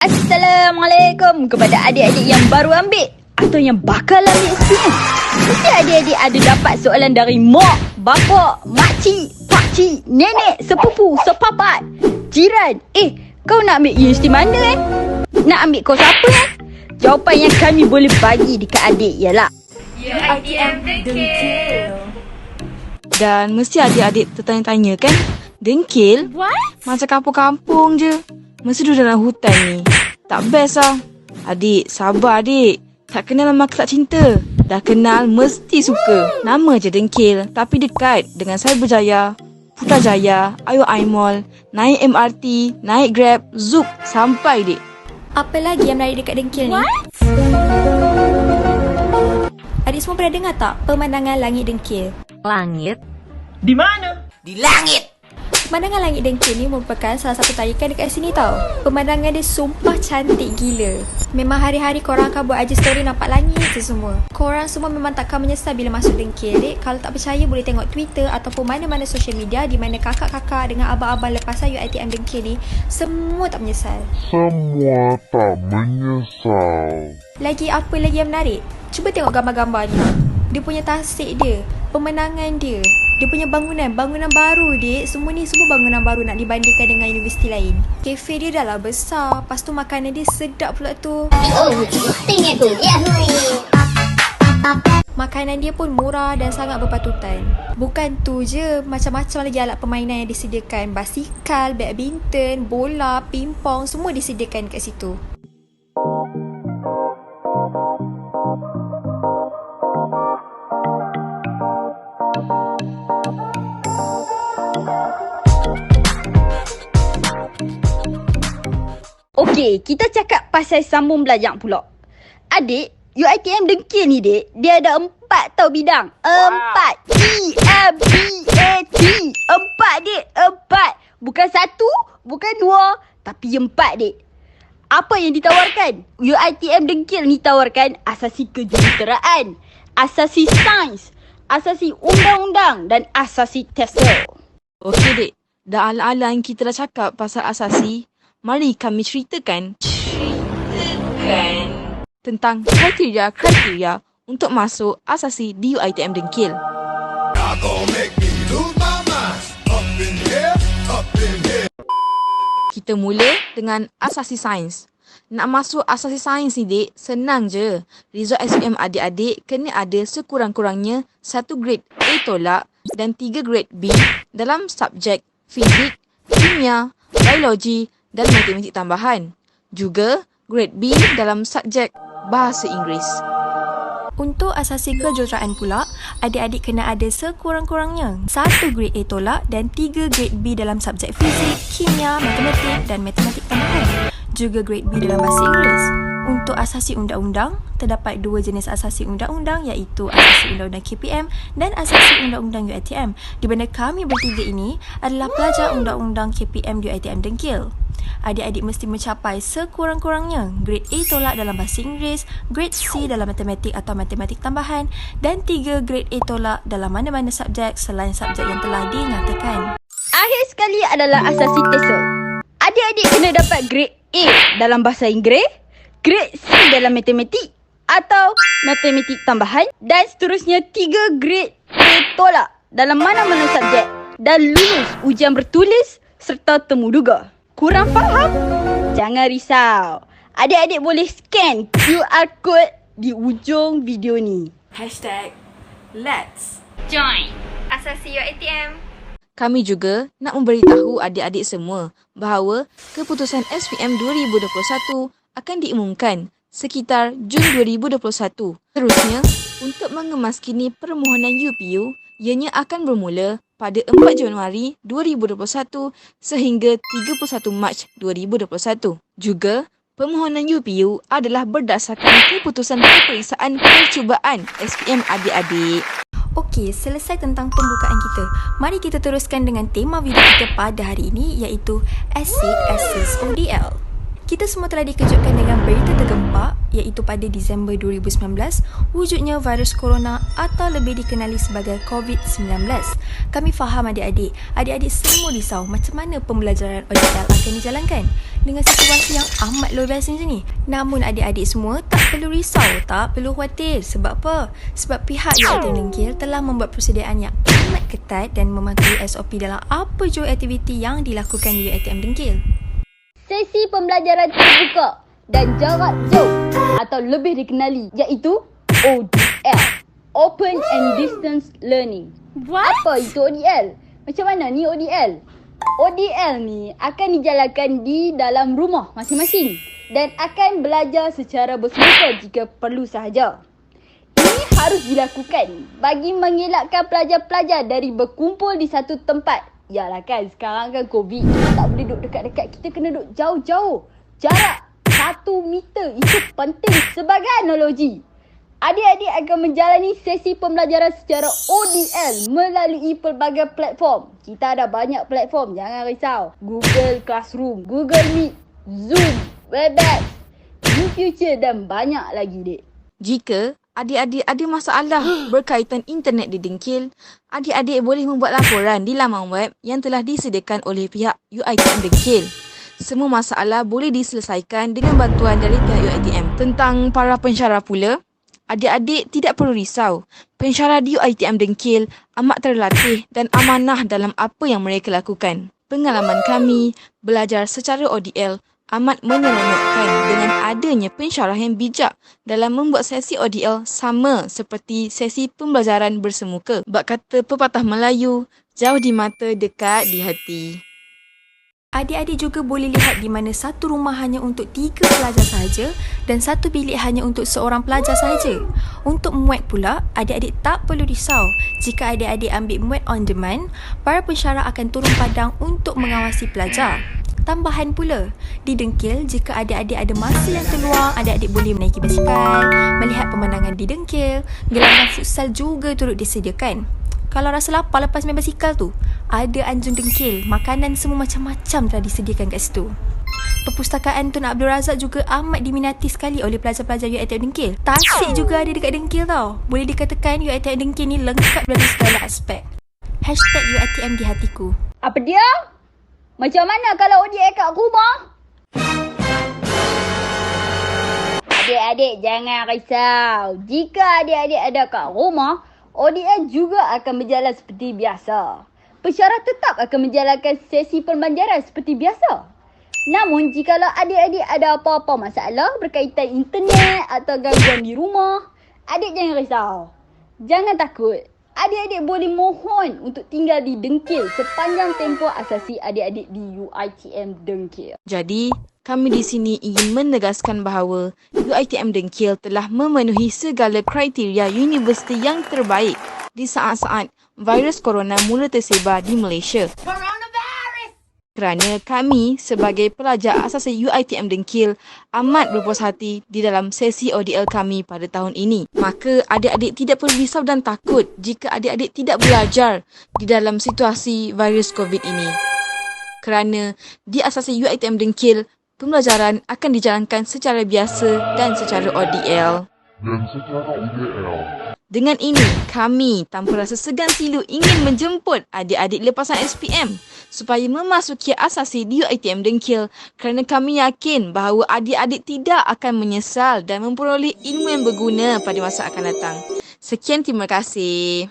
Assalamualaikum kepada adik-adik yang baru ambil atau yang bakal ambil SPM. Mesti adik-adik ada dapat soalan dari mak, bapak, makcik, pakcik, nenek, sepupu, sepapat, jiran. Kau nak ambil universiti mana Nak ambil kos apa Jawapan yang kami boleh bagi dekat adik ialah UiTM Dengkil. Dan mesti adik-adik tertanya-tanya kan, dengkil? What? Macam kampung-kampung je. Mesti duduk dalam hutan ni. Tak best lah. Adik, sabar adik. Tak kenal maka tak cinta. Dah kenal, mesti suka. Nama je dengkil. Tapi dekat dengan Cyberjaya, Putrajaya, IOI Mall, naik MRT, naik Grab, Zouk, sampai dik. Apa lagi yang menarik dekat Dengkil ni? Adik semua pernah dengar tak pemandangan langit Dengkil? Langit? Di mana? Di langit! Pemandangan langit Dengkil ni merupakan salah satu tarikan dekat sini tau. Pemandangan dia sumpah cantik gila. Memang hari-hari korang akan buat IG story nampak langit je semua. Korang semua memang takkan menyesal bila masuk Dengkil. Dek, kalau tak percaya boleh tengok Twitter ataupun mana-mana social media di mana kakak-kakak dengan abang-abang lepasan UiTM Dengkil ni semua tak menyesal. Semua tak menyesal. Lagi apa lagi yang menarik? Cuba tengok gambar-gambar ni. Dia punya tasik dia, pemandangan dia, dia punya bangunan baru dek. Semua ni semua bangunan baru nak dibandingkan dengan universiti lain. Kafe dia dah lah besar, lepas tu makanan dia sedap pula tu. Makanan dia pun murah dan sangat berpatutan. Bukan tu je, macam-macam lagi alat permainan yang disediakan. Basikal, badminton, bola, pingpong, semua disediakan kat situ. Okey, kita cakap pasal sambung belajar pula. Adik, UiTM Dengkil ni dek, dia ada 4 tau bidang. 4. E-M-B-A-T. 4 dek, 4. Bukan 1, bukan 2, tapi 4 dek. Apa yang ditawarkan? UiTM Dengkil ni tawarkan asasi kejuruteraan, asasi sains, asasi undang-undang dan asasi TESOL. Okey dek, dah ala-ala yang kita dah cakap pasal asasi, mari kami ceritakan tentang kriteria untuk masuk asasi di UiTM Dengkil. Kita mula dengan asasi sains. Nak masuk asasi sains ni dek, senang je. Result SPM adik-adik kena ada sekurang-kurangnya 1 grade A tolak dan 3 grade B dalam subjek fizik, kimia, biologi dan matematik tambahan. Juga grade B dalam subjek bahasa Inggeris. Untuk asasi kejuruteraan pula, adik-adik kena ada sekurang-kurangnya 1 grade A tolak dan 3 grade B dalam subjek fizik, kimia, matematik dan matematik tambahan. Juga grade B dalam bahasa Inggeris. Untuk asasi undang-undang, terdapat 2 jenis asasi undang-undang iaitu asasi undang-undang KPM dan asasi undang-undang UiTM. Di mana kami bertiga ini adalah pelajar undang-undang KPM di UiTM Dengkil. Adik-adik mesti mencapai sekurang-kurangnya grade A tolak dalam bahasa Inggeris, grade C dalam matematik atau matematik tambahan dan 3 grade A tolak dalam mana-mana subjek selain subjek yang telah dinyatakan. Akhir sekali adalah asasi TESOL. Adik-adik kena dapat grade A dalam bahasa Inggeris, grade C dalam matematik atau matematik tambahan dan seterusnya 3 grade A tolak dalam mana-mana subjek dan lulus ujian bertulis serta temu duga. Kurang faham? Jangan risau. Adik-adik boleh scan QR code di ujung video ni. #Let's Join asasi UiTM. Kami juga nak memberitahu adik-adik semua bahawa keputusan SPM 2021 akan diumumkan sekitar Jun 2021. Terusnya, untuk mengemaskini permohonan UPU, ianya akan bermula pada 4 Januari 2021 sehingga 31 Mac 2021. Juga, permohonan UPU adalah berdasarkan keputusan peperiksaan percubaan SPM adik-adik. Okey, selesai tentang pembukaan kita. Mari kita teruskan dengan tema video kita pada hari ini iaitu Acid Assist ODL. Kita semua telah dikejutkan dengan berita tergempak iaitu pada Disember 2019 wujudnya virus corona atau lebih dikenali sebagai COVID-19. Kami faham adik-adik semua risau macam mana pembelajaran ODL akan dijalankan dengan situasi yang amat luar biasa macam ni. Namun adik-adik semua tak perlu risau, tak perlu khawatir. Sebab apa? Sebab pihak UiTM Dengkil telah membuat persediaan yang amat ketat dan mematuhi SOP dalam apa jua aktiviti yang dilakukan UiTM Dengkil. Sesi pembelajaran terbuka dan jarak jauh atau lebih dikenali iaitu ODL, Open and Distance Learning. Apa itu ODL? Macam mana ni ODL? ODL ni akan dijalankan di dalam rumah masing-masing dan akan belajar secara bersemuka jika perlu sahaja. Ini harus dilakukan bagi mengelakkan pelajar-pelajar dari berkumpul di satu tempat. Yalah kan, sekarang kan COVID, kita tak boleh duduk dekat-dekat, kita kena duduk jauh-jauh. Jarak 1 meter itu penting sebagai analogi. Adik-adik akan menjalani sesi pembelajaran secara ODL melalui pelbagai platform. Kita ada banyak platform, jangan risau. Google Classroom, Google Meet, Zoom, Webex, YouFuture dan banyak lagi, dek. Jika adik-adik ada masalah berkaitan internet di Dengkil, adik-adik boleh membuat laporan di laman web yang telah disediakan oleh pihak UiTM Dengkil. Semua masalah boleh diselesaikan dengan bantuan dari pihak UiTM. Tentang para pensyarah pula, adik-adik tidak perlu risau. Pensyarah di UiTM Dengkil amat terlatih dan amanah dalam apa yang mereka lakukan. Pengalaman kami belajar secara ODL amat menyeronokkan dengan adanya pensyarah yang bijak dalam membuat sesi ODL sama seperti sesi pembelajaran bersemuka. Bak kata pepatah Melayu, jauh di mata, dekat di hati. Adik-adik juga boleh lihat di mana satu rumah hanya untuk 3 pelajar sahaja dan satu bilik hanya untuk seorang pelajar sahaja. Untuk muat pula, adik-adik tak perlu risau. Jika adik-adik ambil muat on demand, para pensyarah akan turun padang untuk mengawasi pelajar. Tambahan pula, di Dengkil, jika adik-adik ada masa yang terluang, adik-adik boleh menaiki basikal, melihat pemandangan di Dengkil, gelanggang futsal juga turut disediakan. Kalau rasa lapar lepas main basikal tu, ada Anjung Dengkil, makanan semua macam-macam telah disediakan kat situ. Perpustakaan Tun Abdul Razak juga amat diminati sekali oleh pelajar-pelajar UiTM Dengkil. Tasik juga ada dekat Dengkil tau. Boleh dikatakan UiTM Dengkil ni lengkap dari segala aspek. #UiTM di hatiku. Apa dia? Macam mana kalau ODL kat rumah? Adik-adik jangan risau. Jika adik-adik ada kat rumah, ODL juga akan berjalan seperti biasa. Pensyarah tetap akan menjalankan sesi pembelajaran seperti biasa. Namun, jikalau adik-adik ada apa-apa masalah berkaitan internet atau gangguan di rumah, adik jangan risau. Jangan takut. Adik-adik boleh mohon untuk tinggal di Dengkil sepanjang tempoh asasi adik-adik di UiTM Dengkil. Jadi, kami di sini ingin menegaskan bahawa UiTM Dengkil telah memenuhi segala kriteria universiti yang terbaik di saat-saat virus corona mula tersebar di Malaysia. Kerana kami sebagai pelajar asasi UiTM Dengkil amat berpuas hati di dalam sesi ODL kami pada tahun ini. Maka adik-adik tidak perlu risau dan takut jika adik-adik tidak belajar di dalam situasi virus COVID ini. Kerana di asasi UiTM Dengkil, pembelajaran akan dijalankan secara biasa dan secara ODL. Dengan ini, kami tanpa rasa segan silu ingin menjemput adik-adik lepasan SPM supaya memasuki asasi di UiTM Dengkil kerana kami yakin bahawa adik-adik tidak akan menyesal dan memperoleh ilmu yang berguna pada masa akan datang. Sekian, terima kasih.